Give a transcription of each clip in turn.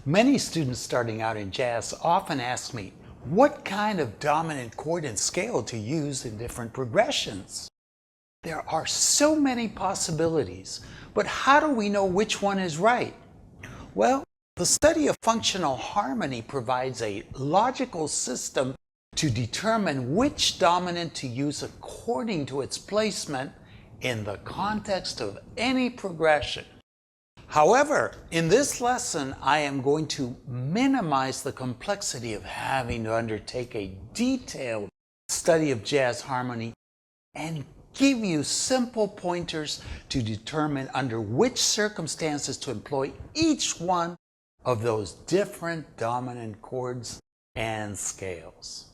Many students starting out in jazz often ask me what kind of dominant chord and scale to use in different progressions. There are so many possibilities, but how do we know which one is right? Well, the study of functional harmony provides a logical system to determine which dominant to use according to its placement in the context of any progression. However, in this lesson, I am going to minimize the complexity of having to undertake a detailed study of jazz harmony and give you simple pointers to determine under which circumstances to employ each one of those different dominant chords and scales.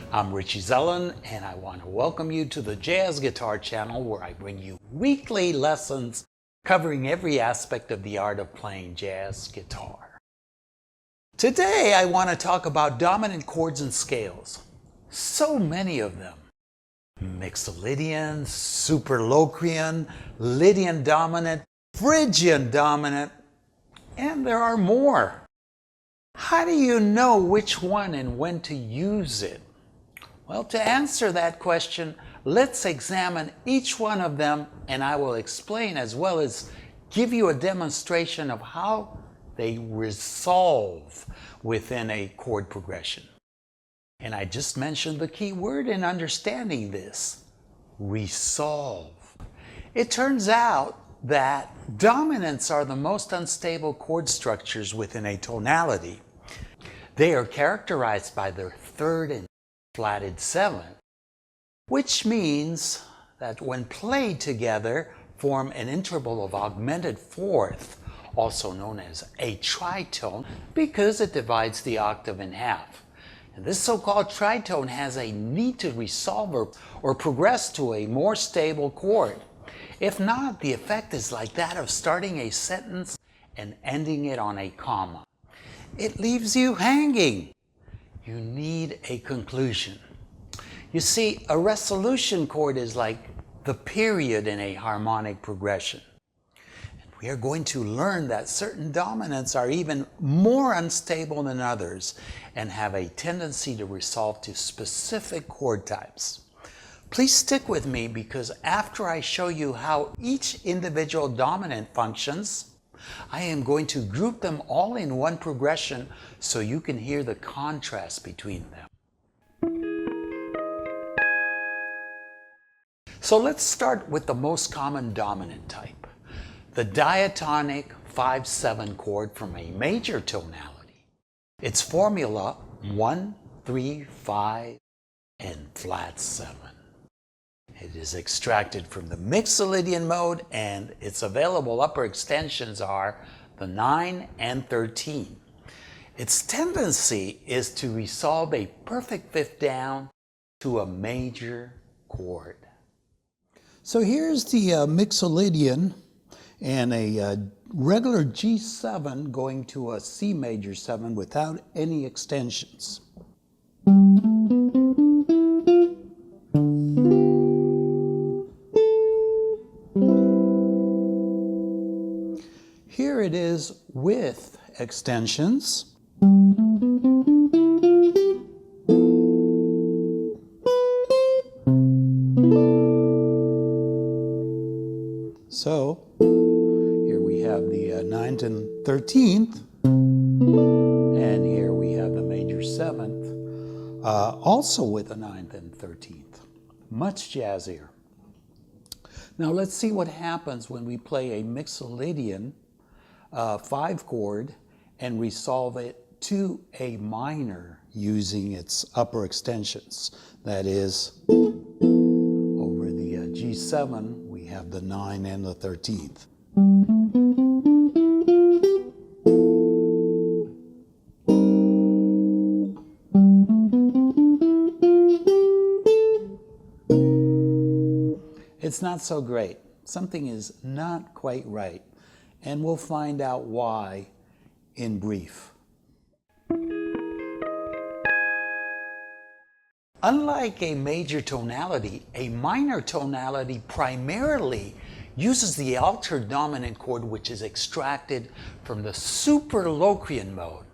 I'm Richie Zellon, and I want to welcome you to the Jazz Guitar channel, where I bring you weekly lessons covering every aspect of the art of playing jazz guitar. Today I want to talk about dominant chords and scales. So many of them. Mixolydian, Superlocrian, Lydian dominant, Phrygian dominant, and there are more. How do you know which one and when to use it? Well, to answer that question, let's examine each one of them, and I will explain as well as give you a demonstration of how they resolve within a chord progression. And I just mentioned the key word in understanding this: resolve. It turns out that dominants are the most unstable chord structures within a tonality. They are characterized by their third and flatted seventh, which means that when played together form an interval of augmented fourth, also known as a tritone, because it divides the octave in half. And this so-called tritone has a need to resolve or progress to a more stable chord. If not, the effect is like that of starting a sentence and ending it on a comma. It leaves you hanging. You need a conclusion. You see, a resolution chord is like the period in a harmonic progression. And we are going to learn that certain dominants are even more unstable than others and have a tendency to resolve to specific chord types. Please stick with me, because after I show you how each individual dominant functions, I am going to group them all in one progression so you can hear the contrast between them. So let's start with the most common dominant type, the diatonic 5/7 chord from a major tonality. Its formula: 1, 3, 5, and flat 7. It is extracted from the Mixolydian Mode, and its available upper extensions are the 9 and 13. Its tendency is to resolve a perfect fifth down to a major chord. So here's the Mixolydian and a regular G7 going to a C major 7 without any extensions. Here it is with extensions. So here we have the 9th and 13th, and here we have the major 7th, also with the 9th and 13th. Much jazzier. Now let's see what happens when we play a Mixolydian 5 chord and resolve it to a minor using its upper extensions. That is, over the G7 we have the 9 and the 13th. It's not so great. Something is not quite right, and we'll find out why in brief. Unlike a major tonality, a minor tonality primarily uses the altered dominant chord, which is extracted from the Superlocrian mode.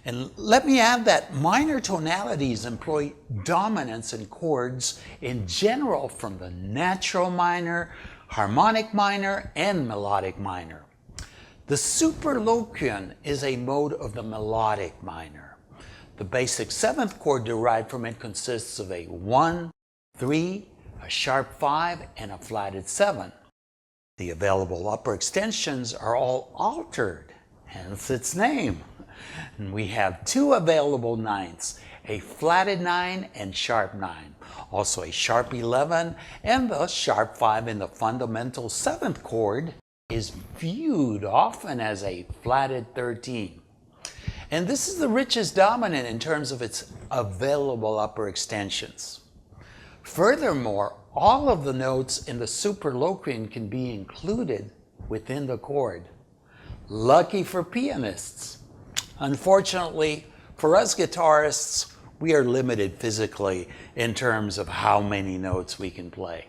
And let me add that minor tonalities employ dominance in chords in general from the natural minor, harmonic minor, and melodic minor. The Superlocrian is a mode of the melodic minor. The basic seventh chord derived from it consists of a 1, 3, a sharp 5, and a flatted 7. The available upper extensions are all altered, hence its name. And we have two available ninths, a flatted 9 and sharp 9, also a sharp 11, and the sharp 5 in the fundamental seventh chord is viewed often as a flatted 13. And this is the richest dominant in terms of its available upper extensions. Furthermore, all of the notes in the Superlocrian can be included within the chord. Lucky for pianists. Unfortunately, for us guitarists, we are limited physically in terms of how many notes we can play.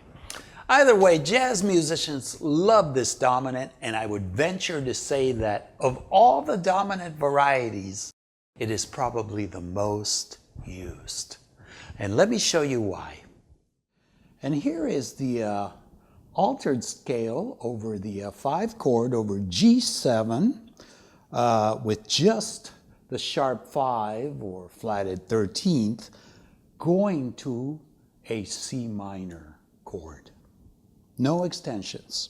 Either way, jazz musicians love this dominant, and I would venture to say that of all the dominant varieties, it is probably the most used. And let me show you why. And here is the altered scale over the 5 chord over G7 with just the sharp 5 or flatted 13th going to a C minor chord. No extensions.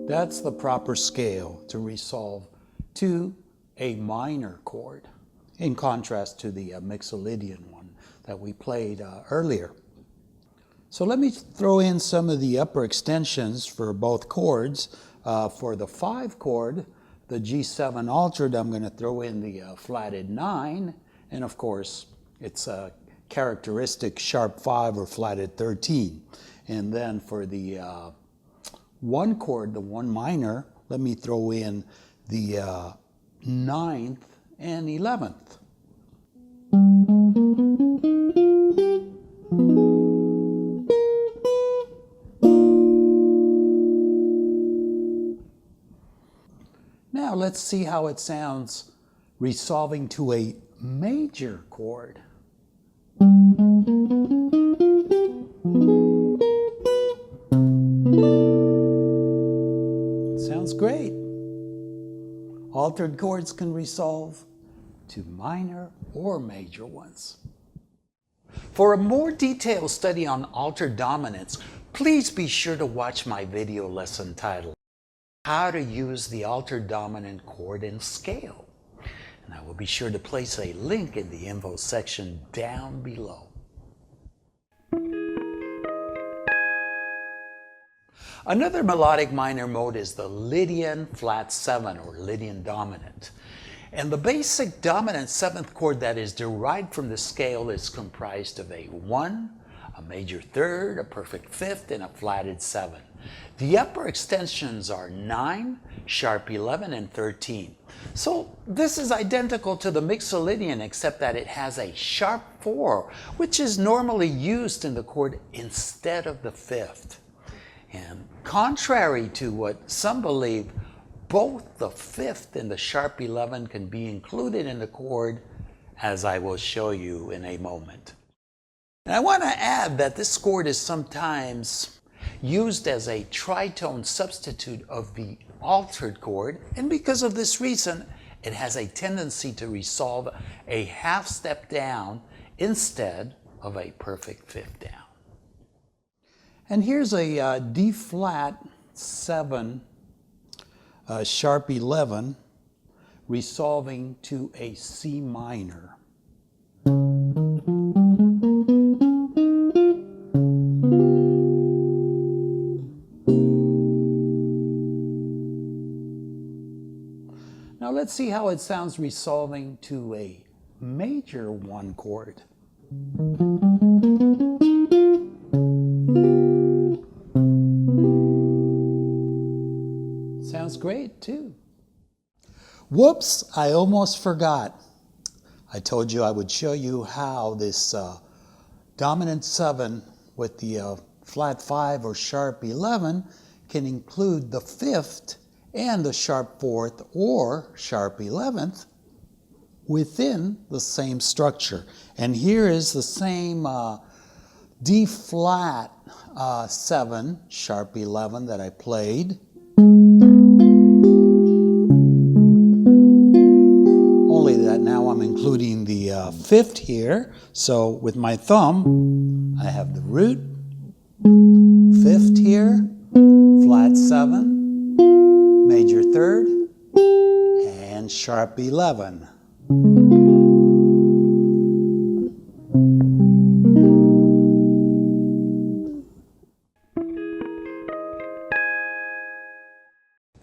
That's the proper scale to resolve to a minor chord, in contrast to the Mixolydian one that we played earlier. So let me throw in some of the upper extensions for both chords. For the 5 chord, the G7 altered, I'm going to throw in the flatted 9, and of course, it's a characteristic sharp 5 or flatted 13. And then for the 1 chord, the 1 minor, let me throw in the 9th and 11th. Now let's see how it sounds resolving to a major chord. Sounds great. Altered chords can resolve to minor or major ones. For a more detailed study on altered dominants, please be sure to watch my video lesson titled How to Use the Altered Dominant Chord and Scale. And I will be sure to place a link in the info section down below. Another melodic minor mode is the Lydian flat 7 or Lydian dominant. And the basic dominant 7th chord that is derived from the scale is comprised of a 1, a major 3rd, a perfect 5th, and a flatted 7. The upper extensions are 9, sharp 11, and 13. So this is identical to the Mixolydian except that it has a sharp 4, which is normally used in the chord instead of the 5th. And contrary to what some believe, both the 5th and the sharp 11 can be included in the chord, as I will show you in a moment. And I want to add that this chord is sometimes used as a tritone substitute of the altered chord, and because of this reason, it has a tendency to resolve a half step down instead of a perfect 5th down. And here's a D flat 7, sharp 11, resolving to a C minor. Now let's see how it sounds resolving to a major 1 chord. Sounds great too. Whoops, I almost forgot. I told you I would show you how this dominant 7 with the flat 5 or sharp 11 can include the 5th and the sharp 4th or sharp 11th within the same structure. And here is the same D flat 7 sharp 11 that I played. Only that now I'm including the 5th here. So with my thumb, I have the root, 5th here, flat 7, major 3rd, and sharp 11.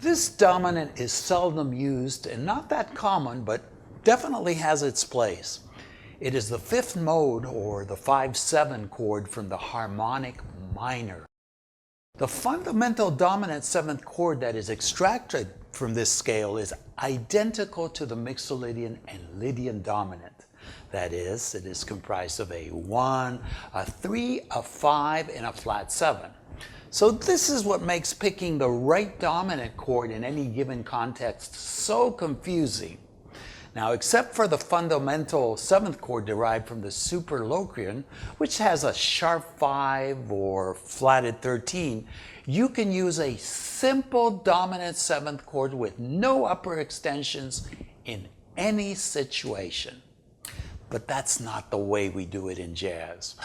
This dominant is seldom used and not that common, but definitely has its place. It is the 5th mode, or the 5-7 chord from the harmonic minor. The fundamental dominant 7th chord that is extracted from this scale is identical to the Mixolydian and Lydian dominant. That is, it is comprised of a 1, a 3, a 5, and a flat 7. So this is what makes picking the right dominant chord in any given context so confusing. Now, except for the fundamental 7th chord derived from the Superlocrian, which has a sharp 5 or flatted 13, you can use a simple dominant 7th chord with no upper extensions in any situation. But that's not the way we do it in jazz.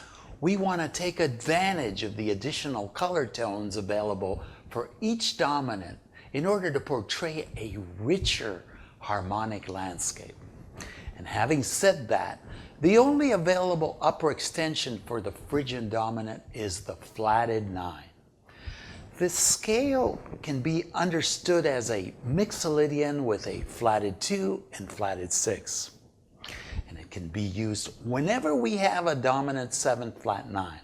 We want to take advantage of the additional color tones available for each dominant in order to portray a richer harmonic landscape. And having said that, the only available upper extension for the Phrygian dominant is the flatted 9. This scale can be understood as a Mixolydian with a flatted 2 and flatted 6. And it can be used whenever we have a dominant 7 flat 9.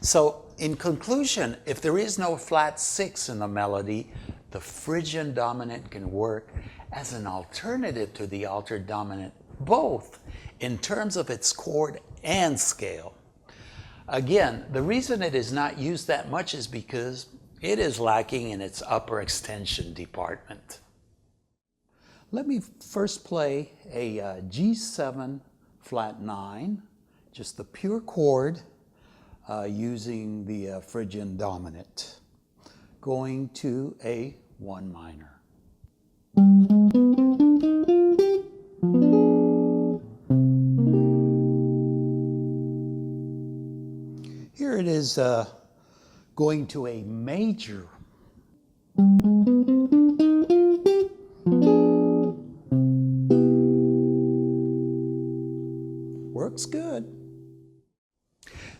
So in conclusion, if there is no flat 6 in the melody, the Phrygian dominant can work as an alternative to the altered dominant, both in terms of its chord and scale. Again, the reason it is not used that much is because it is lacking in its upper extension department. Let me first play a G7 flat 9, just the pure chord using the Phrygian dominant, going to a 1 minor. Here it is going to a major. Works good.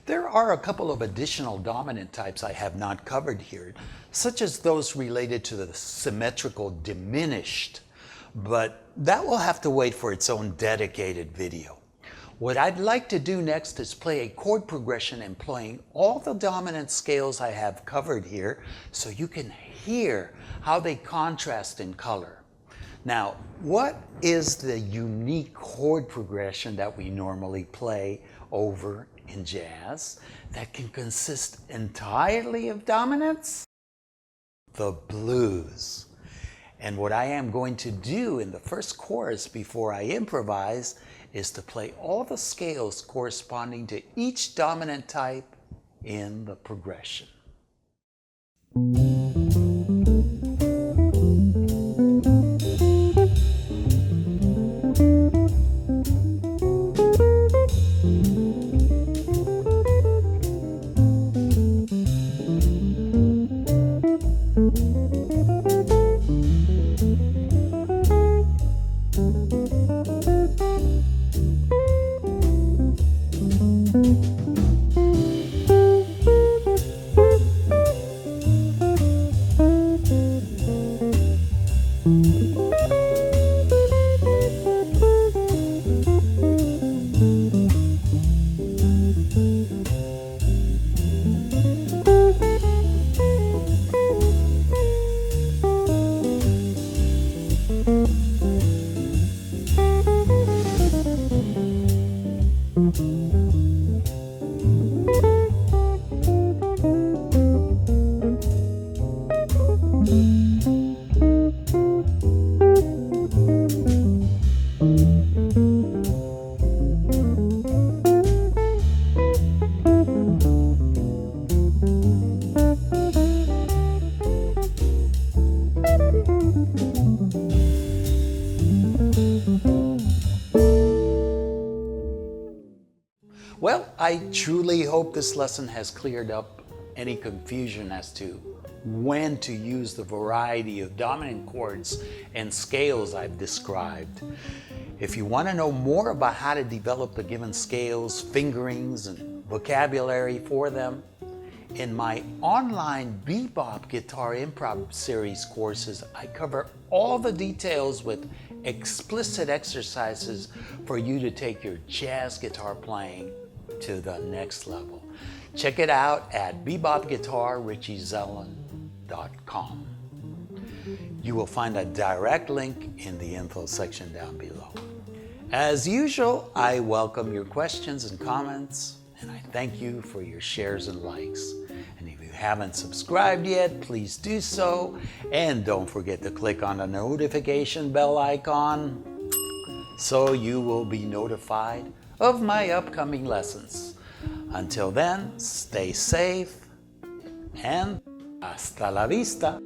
There are a couple of additional dominant types I have not covered here, such as those related to the symmetrical diminished, but that will have to wait for its own dedicated video. What I'd like to do next is play a chord progression employing all the dominant scales I have covered here so you can hear how they contrast in color. Now, what is the unique chord progression that we normally play over in jazz that can consist entirely of dominants? The blues. And what I am going to do in the first chorus before I improvise is to play all the scales corresponding to each dominant type in the progression. I truly hope this lesson has cleared up any confusion as to when to use the variety of dominant chords and scales I've described. If you want to know more about how to develop the given scales, fingerings, and vocabulary for them, in my online bebop guitar improv series courses, I cover all the details with explicit exercises for you to take your jazz guitar playing to the next level. Check it out at bebopguitarrichiezellon.com. You will find a direct link in the info section down below. As usual, I welcome your questions and comments, and I thank you for your shares and likes. And if you haven't subscribed yet, please do so. And don't forget to click on the notification bell icon so you will be notified of my upcoming lessons. Until then, stay safe and hasta la vista.